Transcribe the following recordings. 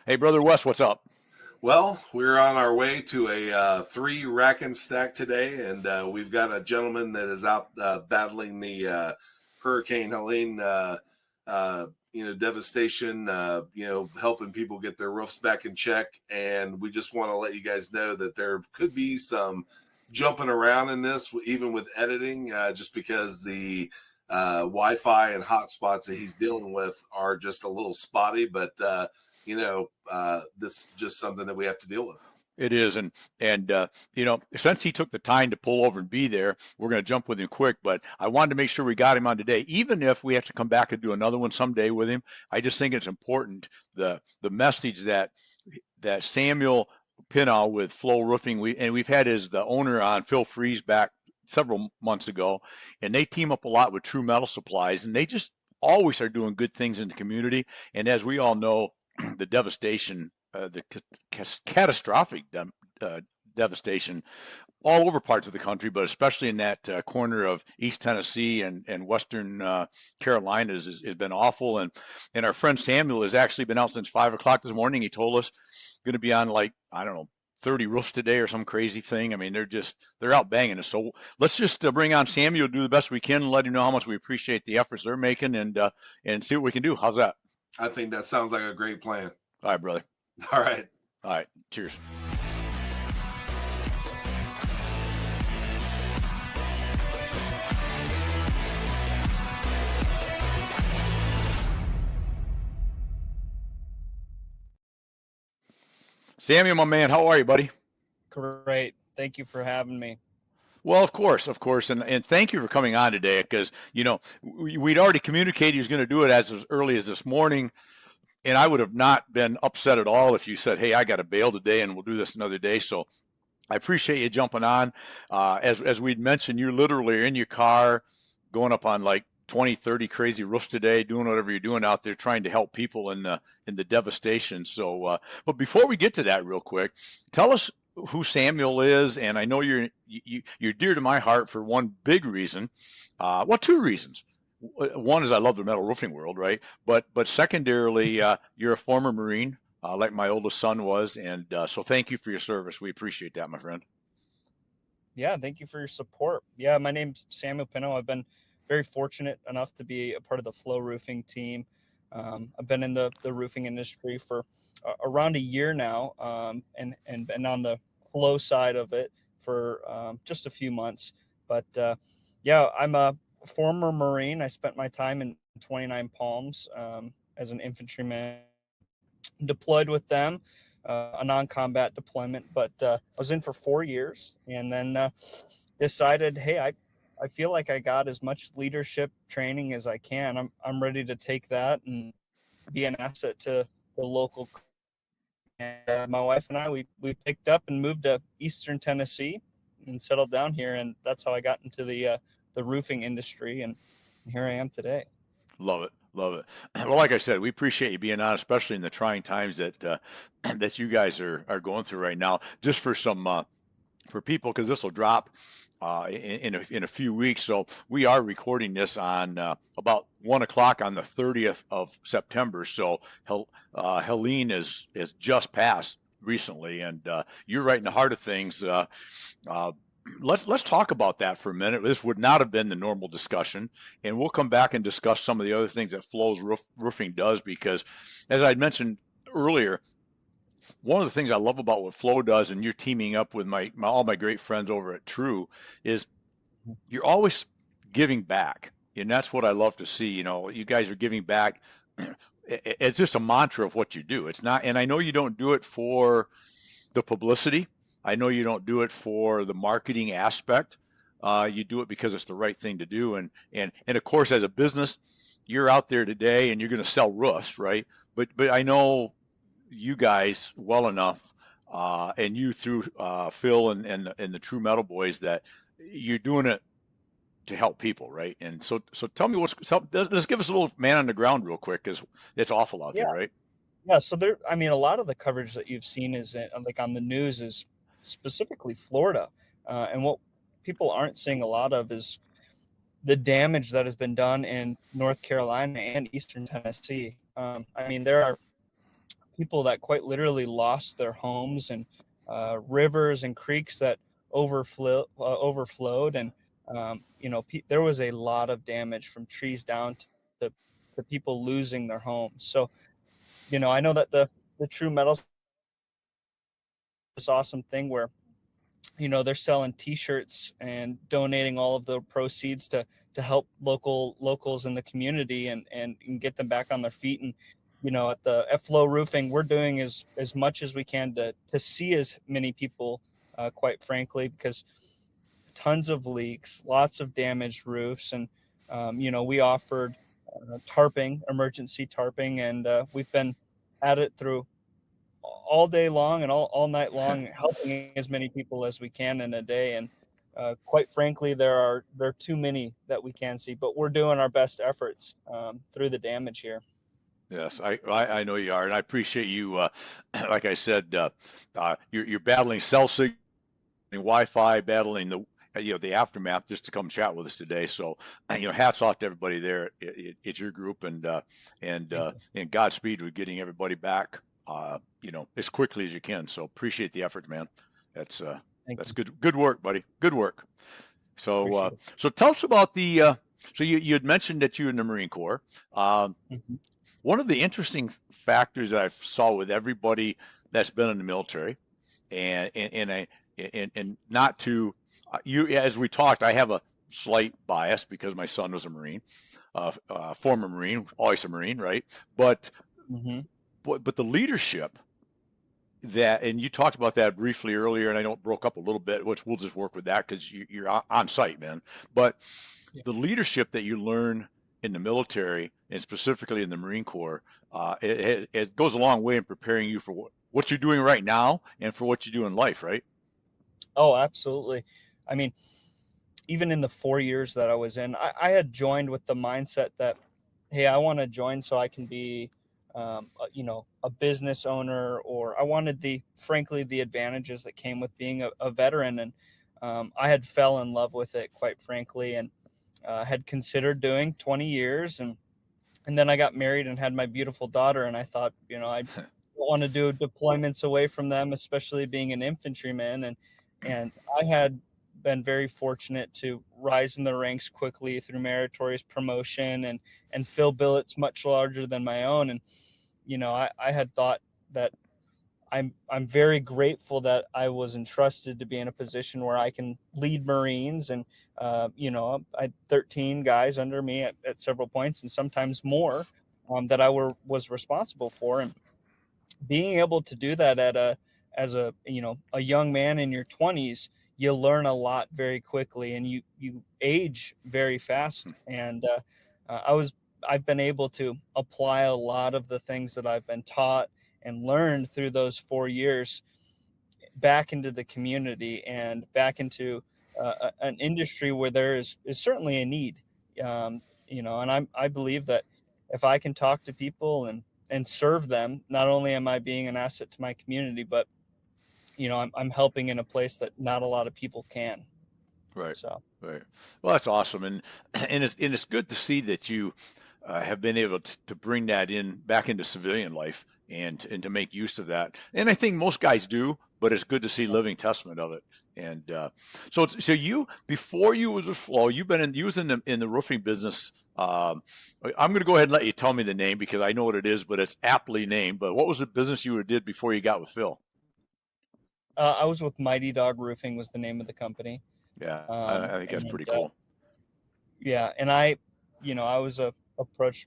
Hey, brother Wes, what's up? Well, we're on our way to a three rack and stack today, and we've got a gentleman that is out battling the Hurricane Helene, devastation. Helping people get their roofs back in check. And we just want to let you guys know that there could be some jumping around in this, even with editing, just because the Wi-Fi and hotspots that he's dealing with are just a little spotty, but this is just something that we have to deal with. It is, and since he took the time to pull over and be there, we're going to jump with him quick. But I wanted to make sure we got him on today, even if we have to come back and do another one someday with him. I just think it's important the message that Samuel Pinnow with Flow Roofing, we've had the owner on, Phil Freeze, back several months ago, and they team up a lot with True Metal Supplies, and they just always are doing good things in the community. And as we all know, the devastation, the catastrophic devastation all over parts of the country, but especially in that corner of East Tennessee and Western Carolinas has been awful. And our friend Samuel has actually been out since 5 o'clock this morning. He told us going to be on, like, I don't know, 30 roofs today or some crazy thing. I mean, they're out banging us. So let's just bring on Samuel, do the best we can, and let him know how much we appreciate the efforts they're making, and see what we can do. How's that? I think that sounds like a great plan. All right, brother. All right. All right. Cheers. Samuel, my man, how are you, buddy? Great. Thank you for having me. Well, of course, and thank you for coming on today, because we'd already communicated he was going to do it as early as this morning, and I would have not been upset at all if you said, "Hey, I got to bail today, and we'll do this another day." So I appreciate you jumping on. As we'd mentioned, you're literally in your car going up on like 20, 30 crazy roofs today, doing whatever you're doing out there, trying to help people in the devastation. So, but before we get to that, real quick, tell us who Samuel is. And I know you're dear to my heart for one big reason. Well, two reasons. One is I love the metal roofing world, right? But secondarily, you're a former Marine, like my oldest son was, and so thank you for your service. We appreciate that, my friend. Yeah, thank you for your support. Yeah, my name's Samuel Pinnow. I've been very fortunate enough to be a part of the Flow Roofing team. I've been in the roofing industry for around a year now, and been on the flow side of it for just a few months. But yeah, I'm a former Marine. I spent my time in 29 Palms as an infantryman, deployed with them, a non-combat deployment. But I was in for 4 years, and then decided, hey, I feel like I got as much leadership training as I can. I'm ready to take that and be an asset to the local. And my wife and I, we picked up and moved to Eastern Tennessee and settled down here, and that's how I got into the roofing industry, and here I am today. Love it. Love it. Well, like I said, we appreciate you being on, especially in the trying times that that you guys are going through right now. Just for some for people, because this will drop in a few weeks. So we are recording this on about 1 o'clock on the 30th of September. So Helene is just passed recently, and you're right in the heart of things. Let's talk about that for a minute. This would not have been the normal discussion, and we'll come back and discuss some of the other things that Flow's Roofing does, because, as I'd mentioned earlier, one of the things I love about what Flow does, and you're teaming up with all my great friends over at True, is you're always giving back, and that's what I love to see. You guys are giving back. It's just a mantra of what you do. It's not, and I know you don't do it for the publicity. I know you don't do it for the marketing aspect. You do it because it's the right thing to do. And of course, as a business, you're out there today and you're going to sell roofs, right? But I know you guys well enough, and you through Phil and the True Metal Boys, that you're doing it to help people, right? And so tell me let's give us a little man on the ground real quick, because it's awful out there, right? Yeah. So a lot of the coverage that you've seen is like on the news is specifically Florida. And what people aren't seeing a lot of is the damage that has been done in North Carolina and Eastern Tennessee. There are people that quite literally lost their homes, and rivers and creeks that overflowed, and there was a lot of damage from trees down to, to people losing their homes. So I know that the True Metals, this awesome thing where they're selling T-shirts and donating all of the proceeds to help locals in the community, and get them back on their feet. And at Flow Roofing, we're doing as much as we can to see as many people, quite frankly, because tons of leaks, lots of damaged roofs, and we offered tarping, emergency tarping, and we've been at it through all day long and all night long, helping as many people as we can in a day. And quite frankly, there are too many that we can see, but we're doing our best efforts through the damage here. Yes, I know you are, and I appreciate you. Like I said, you're battling cell signal, Wi-Fi, battling the aftermath just to come chat with us today. So hats off to everybody there. It's your group, and Godspeed with getting everybody back as quickly as you can. So appreciate the effort, man. That's Thank you. good work, buddy. Good work. So Appreciate it. so tell us about the so you had mentioned that you're in the Marine Corps. Mhm. One of the interesting factors that I saw with everybody that's been in the military, and not to you, as we talked, I have a slight bias because my son was a Marine, former Marine, always a Marine, right? But Mhm. but the leadership that, and you talked about that briefly earlier, and I know it broke up a little bit, which we'll just work with that because you're on site, man. But Yeah. the leadership that you learn in the military, and specifically in the Marine Corps, it goes a long way in preparing you for what you're doing right now and for what you do in life, right? Oh, absolutely. I mean, even in the 4 years that I was in, I had joined with the mindset that, hey, I want to join so I can be, a business owner, or I wanted frankly, the advantages that came with being a veteran. And I had fell in love with it, quite frankly, and had considered doing 20 years. And then I got married and had my beautiful daughter. And I thought, I don't want to do deployments away from them, especially being an infantryman. And I had been very fortunate to rise in the ranks quickly through meritorious promotion, and fill billets much larger than my own. And I had thought that I'm very grateful that I was entrusted to be in a position where I can lead Marines. And I had 13 guys under me at several points, and sometimes more, that I was responsible for. And being able to do that as a young man in your 20s, you learn a lot very quickly, and you age very fast. And I've been able to apply a lot of the things that I've been taught and learned through those 4 years back into the community, and back into an industry where there is certainly a need. And I believe that if I can talk to people and serve them, not only am I being an asset to my community, but I'm helping in a place that not a lot of people can. Right, So right. Well, that's awesome, and it's good to see that you have been able to bring that in back into civilian life, and to make use of that. And I think most guys do, but it's good to see living testament of it. And so you, before you was with Flo, you was in the roofing business. I'm going to go ahead and let you tell me the name because I know what it is, but it's aptly named. But what was the business you did before you got with Phil? I was with Mighty Dog Roofing, was the name of the company. Yeah, I think that's And pretty cool. yeah, and I was approached.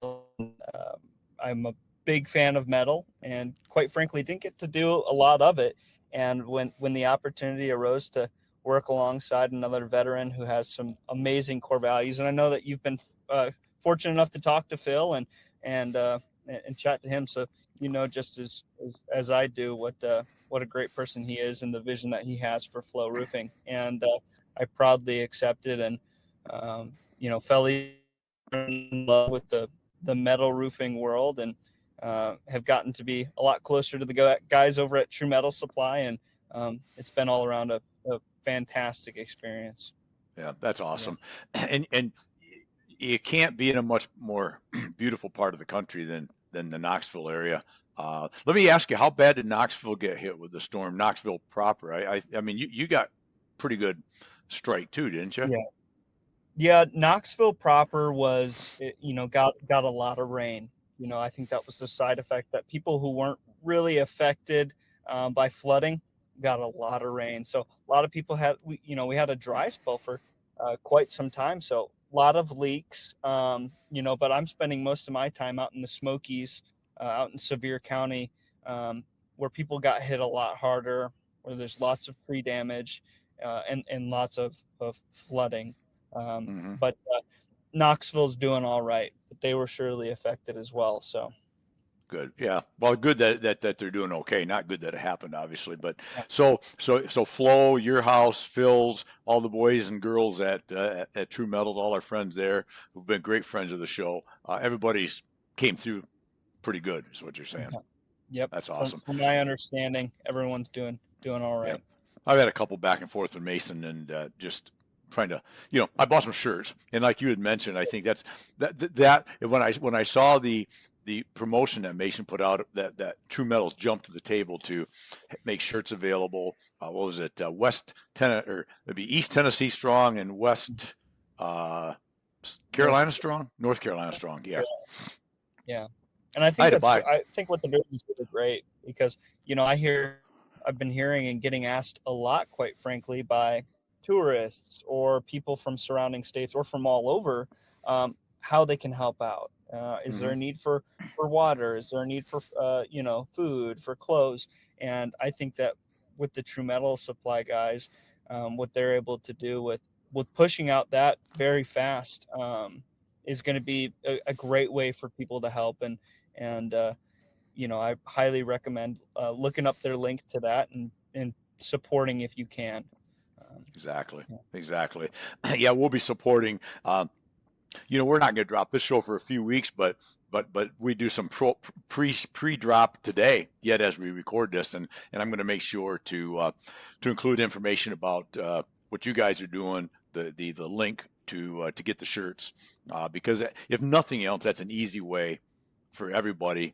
I'm a big fan of metal, and quite frankly, didn't get to do a lot of it. And when the opportunity arose to work alongside another veteran who has some amazing core values, and I know that you've been fortunate enough to talk to Phil and and chat to him, so just as I do what a great person he is, and the vision that he has for Flow Roofing. And I proudly accepted, and fell in love with the metal roofing world, and have gotten to be a lot closer to the guys over at True Metal Supply. And it's been all around a fantastic experience. Yeah, that's Yeah. awesome. And you can't be in a much more beautiful part of the country than the Knoxville area. Let me ask you, how bad did Knoxville get hit with the storm? Knoxville proper. I mean, you got pretty good strike too, didn't you? Yeah. Yeah, Knoxville proper was, got a lot of rain. I think that was the side effect, that people who weren't really affected by flooding got a lot of rain. So a lot of people we had a dry spell for quite some time. So a lot of leaks, but I'm spending most of my time out in the Smokies, out in Sevier County, where people got hit a lot harder, where there's lots of tree damage and lots of flooding. Hmm. But Knoxville's doing all right, but they were surely affected as well. So Good. Yeah. Well, good that they're doing okay. Not good that it happened, obviously. But yeah. so Flo, your house, Phil's, all the boys and girls at True Metals, all our friends there who've been great friends of the show. Everybody's came through pretty good, is what you're saying. Yep. That's From, awesome. from my understanding, everyone's doing all Yeah. right. I've had a couple back and forth with Mason and just trying to, I bought some shirts, and like you had mentioned, I think that when I saw the promotion that Mason put out, that True Metals jumped to the table to make shirts available. What was it? West Ten or it'd be East Tennessee Strong and West uh, North, Carolina Strong, North Carolina Strong. Yeah, yeah. And I I think had to buy. I think what they're doing is really great, because I've been hearing and getting asked a lot, quite frankly, by tourists or people from surrounding states or from all over, how they can help out. Is there Hmm. a need for water? Is there a need for food, for clothes? And I think that with the True Metal Supply guys, what they're able to do with pushing out that very fast, is going to be a great way for people to help. And I highly recommend looking up their link to that and supporting if you can. Exactly. Yeah. Exactly. Yeah, we'll be supporting. We're not going to drop this show for a few weeks, but we do some pre-drop today, yet as we record this, and I'm going to make sure to include information about what you guys are doing, the link to get the shirts, because if nothing else, that's an easy way for everybody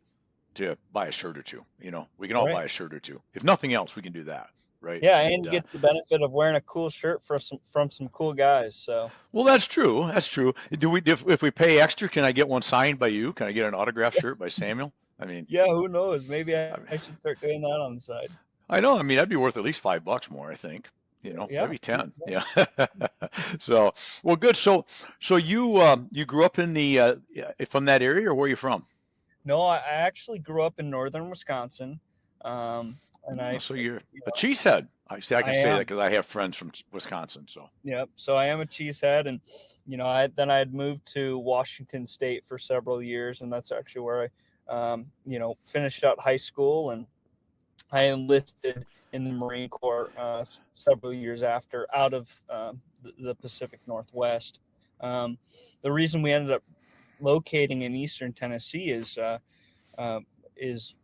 to buy a shirt or two. We can all Right. buy a shirt or two. If nothing else, we can do that, right? Yeah, and And you get the benefit of wearing a cool shirt from some cool guys. So well, that's true. That's true. Do we if we pay extra, can I get one signed by you? Can I get an autographed shirt by Samuel? I mean, yeah, who knows? Maybe I mean, I should start doing that on the side. I know. I mean, that'd be worth at least $5 more, I think. Yeah. Maybe 10. Yeah. So, well, good. So you grew up in the from that area, or where are you from? No, I actually grew up in northern Wisconsin, and Oh, I so you're a cheesehead. I see. I I can say that am. because I have friends from Wisconsin. So, Yep. So I am a cheesehead, and I had moved to Washington State for several years, and that's actually where I finished out high school, and I enlisted in the Marine Corps several years after, out of the Pacific Northwest. Um, the reason we ended up locating in Eastern Tennessee uh, is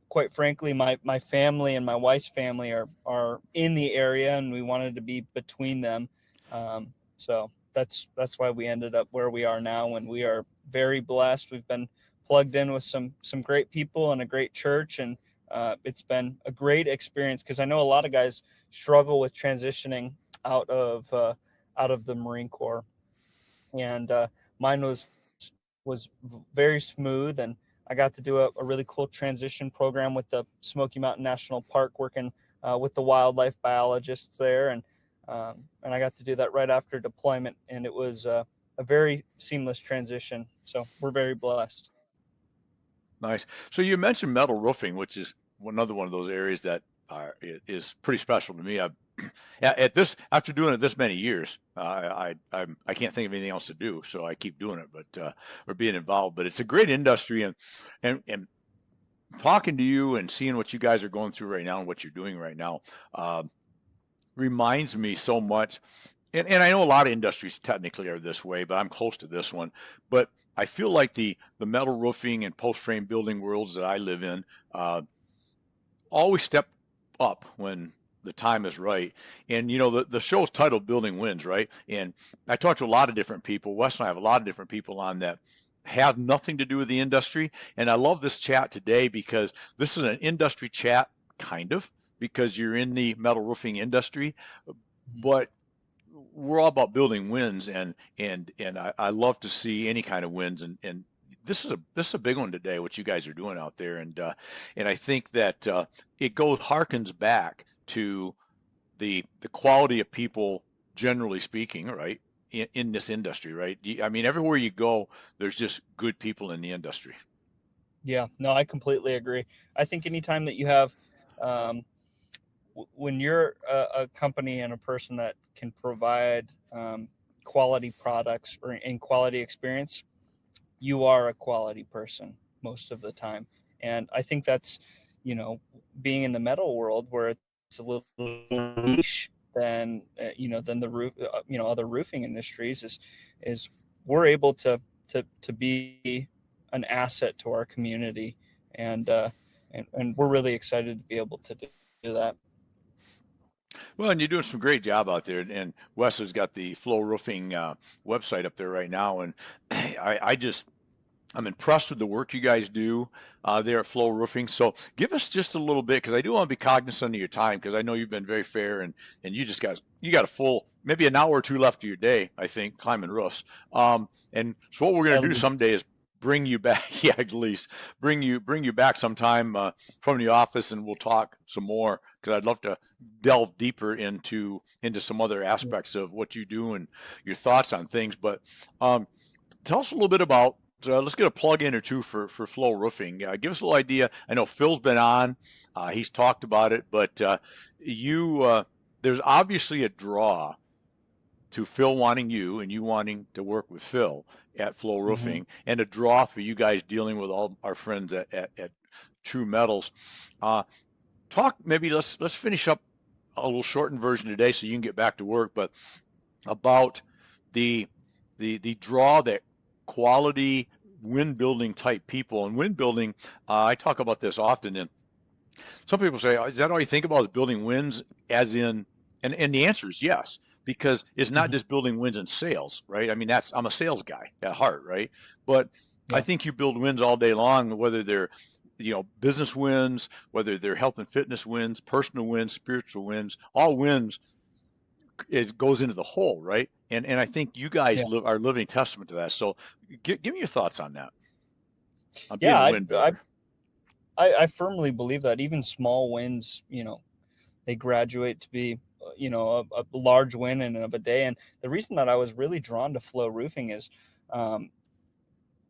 quite frankly, my family and my wife's family are in the area, and we wanted to be between them. So that's why we ended up where we are now, and we are very blessed. We've been plugged in with some great people and a great church, and it's been a great experience, because I know a lot of guys struggle with transitioning out of the Marine Corps, and mine was very smooth, and I got to do a really cool transition program with the Smoky Mountain National Park, working with the wildlife biologists there, and I got to do that right after deployment, and it was a very seamless transition. So we're very blessed. nice. So you mentioned metal roofing, which is another one of those areas that is pretty special to me. At this, after doing it this many years, I can't think of anything else to do, so I keep doing it, but or being involved. But it's a great industry, and talking to you and seeing what you guys are going through right now and what you're doing right now uh, reminds me so much. And I know a lot of industries technically are this way, but I'm close to this one. But I feel like the metal roofing and post frame building worlds that I live in always step up when the time is right. And the show's titled Building Wins, right? And I talked to a lot of different people. Wes and I have a lot of different people on that have nothing to do with the industry. And I love this chat today because this is an industry chat, kind of, because you're in the metal roofing industry, Mhm. but we're all about building wins, and I love to see any kind of wins, and this is a big one today, what you guys are doing out there, and I think that it harkens back to the quality of people, generally speaking, right, in this industry, right? I mean, everywhere you go, there's just good people in the industry. Yeah, no, I completely agree. I think anytime that you have, um, when you're a company and a person that can provide quality products or in quality experience, you are a quality person most of the time. And I think that's, you know, being in the metal world where it's a little niche than than the roof, other roofing industries is we're able to be an asset to our community, and and we're really excited to be able to do that. Well, and you're doing some great job out there. And Wes has got the Flow Roofing website up there right now, and I just I'm impressed with the work you guys do there at Flow Roofing. So give us just a little bit, because I do want to be cognizant of your time, because I know you've been very fair, and you got a full maybe an hour or two left of your day, I think, climbing roofs. And so what we're going At to do least. someday is bring you back, yeah, at least bring you back sometime from the office, and we'll talk some more, because I'd love to delve deeper into some other aspects of what you do and your thoughts on things. But um, tell us a little bit about. Let's get a plug in or two for Flow Roofing. Give us a little idea. I know Phil's been on; he's talked about it, but you there's obviously a draw to Phil wanting you and you wanting to work with Phil at Flow Mhm. Roofing, and a draw for you guys dealing with all our friends at True Metals. Uh, talk maybe let's finish up a little shortened version today so you can get back to work, but about the the draw that quality wind building type people and wind building. I talk about this often, and some people say, "Oh, is that all you think about is building wins?" As in, and the answer is yes, because it's not Mhm. just building wins in sales, right? I mean, I'm a sales guy at heart, right? But I Yeah. think you build wins all day long, whether they're business wins, whether they're health and fitness wins, personal wins, spiritual wins, all wins, it goes into the whole, right? And I think you guys Yeah. are living testament to that. So give me your thoughts on that, on being Yeah. a I, win I builder. I firmly believe that even small wins, they graduate to be, a large win in and of a day. And the reason that I was really drawn to Flow Roofing is um,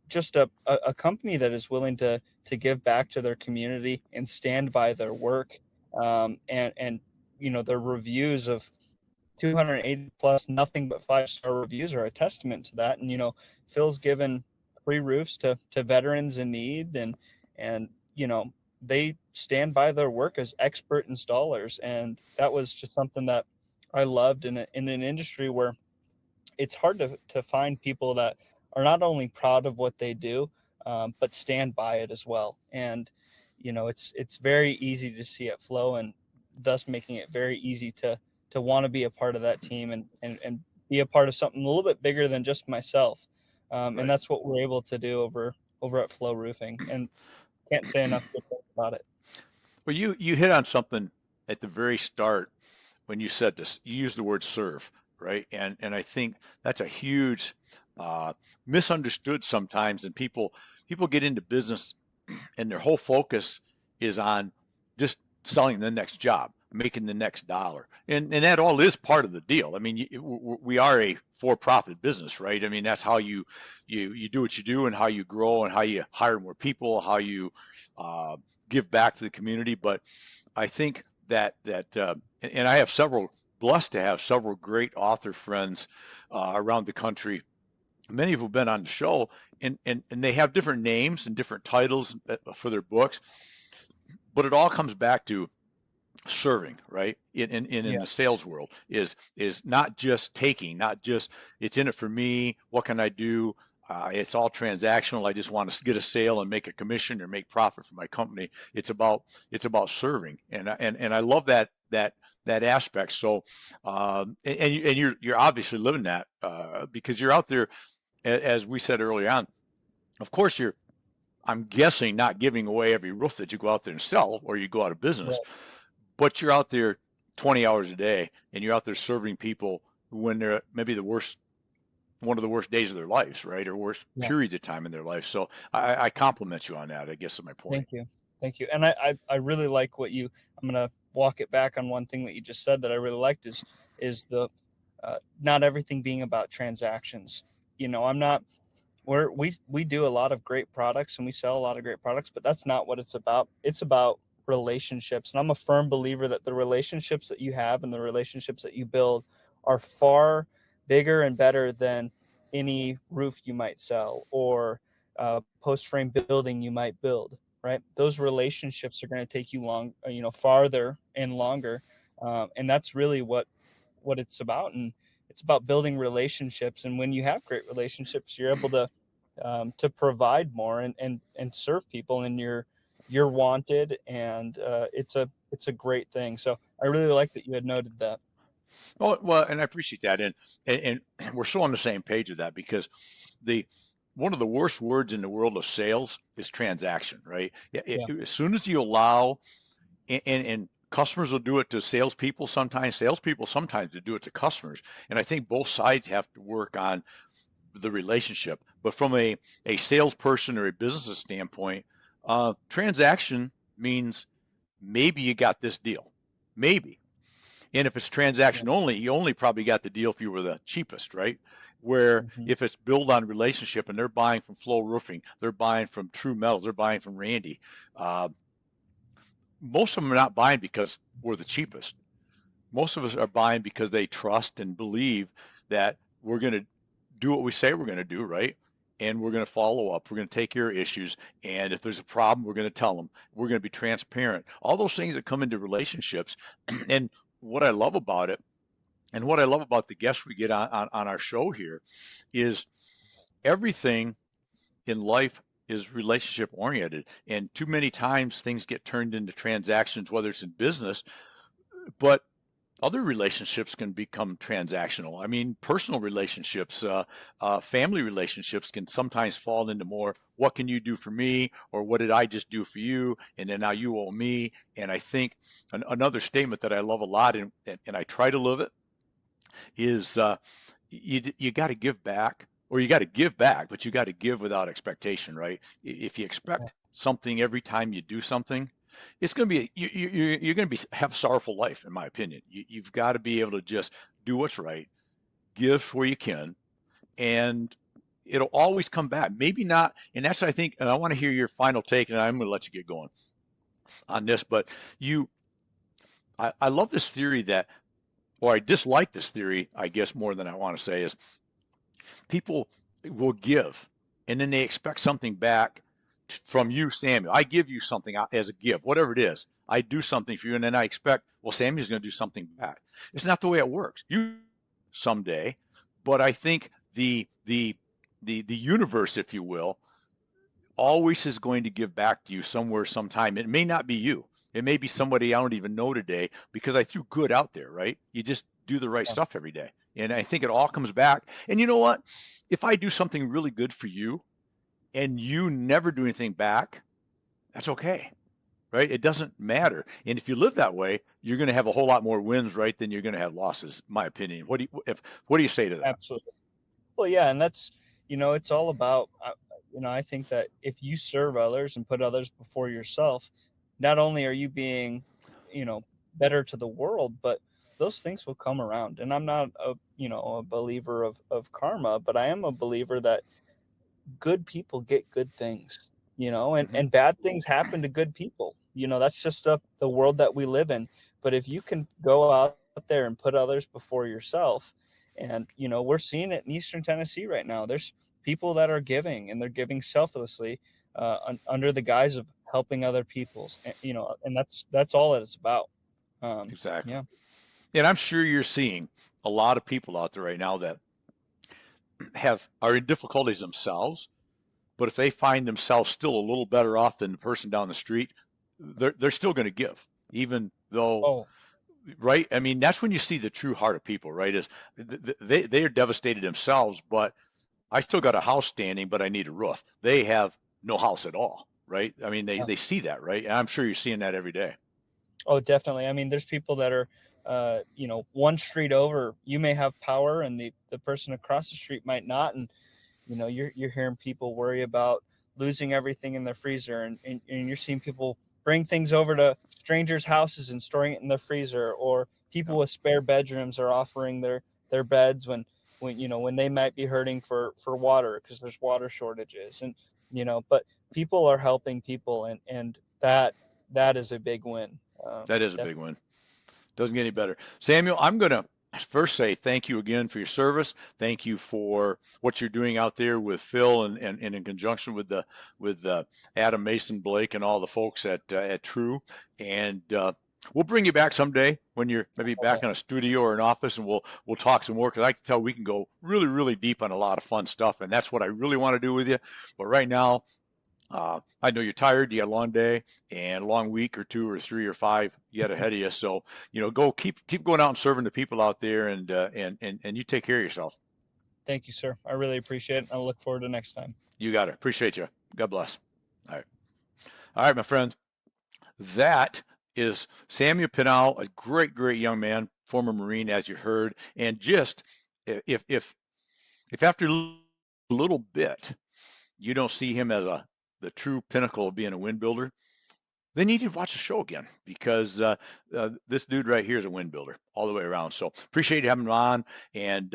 just a company that is willing to give back to their community and stand by their work. And their reviews of 280 plus nothing but 5-star reviews are a testament to that. And Phil's given free roofs to veterans in need, and they stand by their work as expert installers, and that was just something that I loved in an industry where it's hard to find people that are not only proud of what they do, but stand by it as well. And it's very easy to see it flow, and thus making it very easy to want to be a part of that team, and be a part of something a little bit bigger than just myself. And Right. that's what we're able to do over at Flow Roofing, and can't say enough good things about it. Well, you hit on something at the very start when you said this. You used the word serve, right? And I think that's a huge uh, misunderstood sometimes, and people get into business and their whole focus is on just selling the next job, making the next dollar, and that all is part of the deal. I mean, we are a for-profit business, right? I mean, that's how you do what you do, and how you grow, and how you hire more people, how you uh, give back to the community. But I think and I have blessed to have several great author friends around the country, many of who've been on the show, and they have different names and different titles for their books, but it all comes back to serving, right? In Yeah. the sales world is not just taking, not just it's in it for me. What can I do? It's all transactional. I just want to get a sale and make a commission or make profit for my company. It's about serving, and I love that aspect. So, and you're obviously living that because you're out there, as we said early on. Of course, I'm guessing, not giving away every roof that you go out there and sell or you go out of business, Right. but you're out there 20 hours a day and you're out there serving people when they're maybe one of the worst days of their lives, right? Or worst Yeah. periods of time in their life. So I compliment you on that, I guess is my point. Thank you. Thank you. And I really like I'm going to walk it back on one thing that you just said that I really liked is the, not everything being about transactions. I'm not, we do a lot of great products and we sell a lot of great products, but that's not what it's about. It's about relationships. And I'm a firm believer that the relationships that you have and the relationships that you build are far bigger and better than any roof you might sell or post frame building you might build, right? Those relationships are going to take you farther and longer. And that's really what it's about. And it's about building relationships. And when you have great relationships, you're able to provide more and serve people, and you're wanted. And it's a great thing. So I really like that you had noted that. Well, and I appreciate that, and we're so on the same page with that because the one of the worst words in the world of sales is transaction, right? Yeah. As soon as you allow, and customers will do it to salespeople sometimes to do it to customers, and I think both sides have to work on the relationship. But from a salesperson or a business standpoint, transaction means maybe you got this deal, maybe. And if it's Yeah. transaction only, you only probably got the deal if you were the cheapest, right? Where Mm-hmm. if it's built on relationship and they're buying from Flow Roofing, they're buying from True Metals, they're buying from Randy. Uh, Most of them are not buying because we're the cheapest. Most of us are buying because they trust and believe that we're going to do what we say we're going to do, right? And we're going to follow up. We're going to take care of issues. And if there's a problem, we're going to tell them. We're going to be transparent. All those things that come into relationships. And what I love about it, and what I love about the guests we get on our show here, is everything in life is relationship oriented. And too many times things get turned into transactions, whether it's in business, but other relationships can become transactional. I mean, personal relationships, family relationships can sometimes fall into more, what can you do for me? Or what did I just do for you? And then now you owe me. And I think another statement that I love a lot, and I try to live it, is you got to give back, or you got to give back, but you got to give without expectation, right? If you Yeah. expect something every time you do something, it's going to be you're going to be have a sorrowful life, in my opinion. You've got to be able to just do what's right, give where you can, and it'll always come back. Maybe not, and that's I think, and I want to hear your final take, and I'm going to let you get going on this. But you, I love this theory that, or I dislike this theory, I guess more than I want to say, is people will give and then they expect something back from you, Samuel. I give you something as a gift, whatever it is. I do something for you, and then I expect, well, Samuel's going to do something back. It's not the way it works. You someday, but I think the universe, if you will, always is going to give back to you somewhere, sometime. It may not be you. It may be somebody I don't even know today because I threw good out there, right? You just do the right Yeah. stuff every day. And I think it all comes back. And you know what? If I do something really good for you and you never do anything back, that's okay, right? It doesn't matter. And if you live that way, you're going to have a whole lot more wins, right, than you're going to have losses, in my opinion. What do you say to that? Absolutely. Well, yeah, and that's it's all about. I think that if you serve others and put others before yourself, not only are you being, you know, better to the world, but those things will come around. And I'm not a believer of karma, but I am a believer that good people get good things, and Hmm. bad things happen to good people. That's just the world that we live in. But if you can go out there and put others before yourself, and we're seeing it in Eastern Tennessee right now. There's people that are giving, and they're giving selflessly, under the guise of helping other people's, and that's all that it's about. Exactly. Yeah. And I'm sure you're seeing a lot of people out there right now that are in difficulties themselves, but if they find themselves still a little better off than the person down the street, they're still going to give, even though, Oh, right? I mean, that's when you see the true heart of people, right? Is they are devastated themselves, but I still got a house standing, but I need a roof. They have no house at all, right? I mean, Yeah. they see that, right? And I'm sure you're seeing that every day. Oh, definitely. I mean, there's people that are, one street over, you may have power and the person across the street might not. And, you're hearing people worry about losing everything in their freezer, and you're seeing people bring things over to strangers' houses and storing it in their freezer, or people Yeah, with spare bedrooms are offering their beds when they might be hurting for water because there's water shortages. And, but people are helping people, and that is a big win. that is a big one. Doesn't get any better. Samuel, I'm going to first say thank you again for your service. Thank you for what you're doing out there with Phil and in conjunction with the with Adam Mason Blake and all the folks at True. And we'll bring you back someday when you're maybe back in a studio or an office, and we'll talk some more because I can tell we can go really really deep on a lot of fun stuff, and that's what I really want to do with you. But right now, I know you're tired. You got a long day and a long week or two or three or five yet ahead of you. So go keep going out and serving the people out there, and you take care of yourself. Thank you, sir. I really appreciate it. I look forward to next time. You got it. Appreciate you. God bless. All right, my friends. That is Samuel Pinnow, a great young man, former Marine, as you heard, and just if after a little bit you don't see him as the true pinnacle of being a wind builder, then you need to watch the show again because this dude right here is a wind builder all the way around. So appreciate having him on, and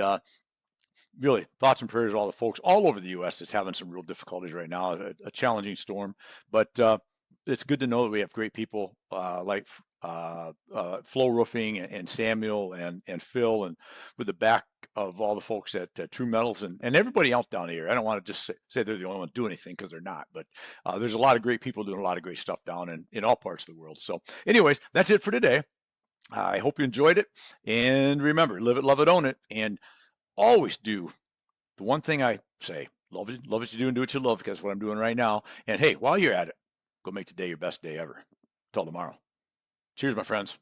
really thoughts and prayers to all the folks all over the U.S. that's having some real difficulties right now, a challenging storm. But it's good to know that we have great people like Flow Roofing and Samuel and Phil, and with the back of all the folks at True Metals and everybody else down here. I don't want to just say they're the only one doing anything because they're not, but there's a lot of great people doing a lot of great stuff down in all parts of the world. So anyways, that's it for today. I hope you enjoyed it. And remember, live it, love it, own it. And always do the one thing I say: love it, love what you do, and do what you love, because that's what I'm doing right now. And hey, while you're at it, go make today your best day ever. Till tomorrow. Cheers, my friends.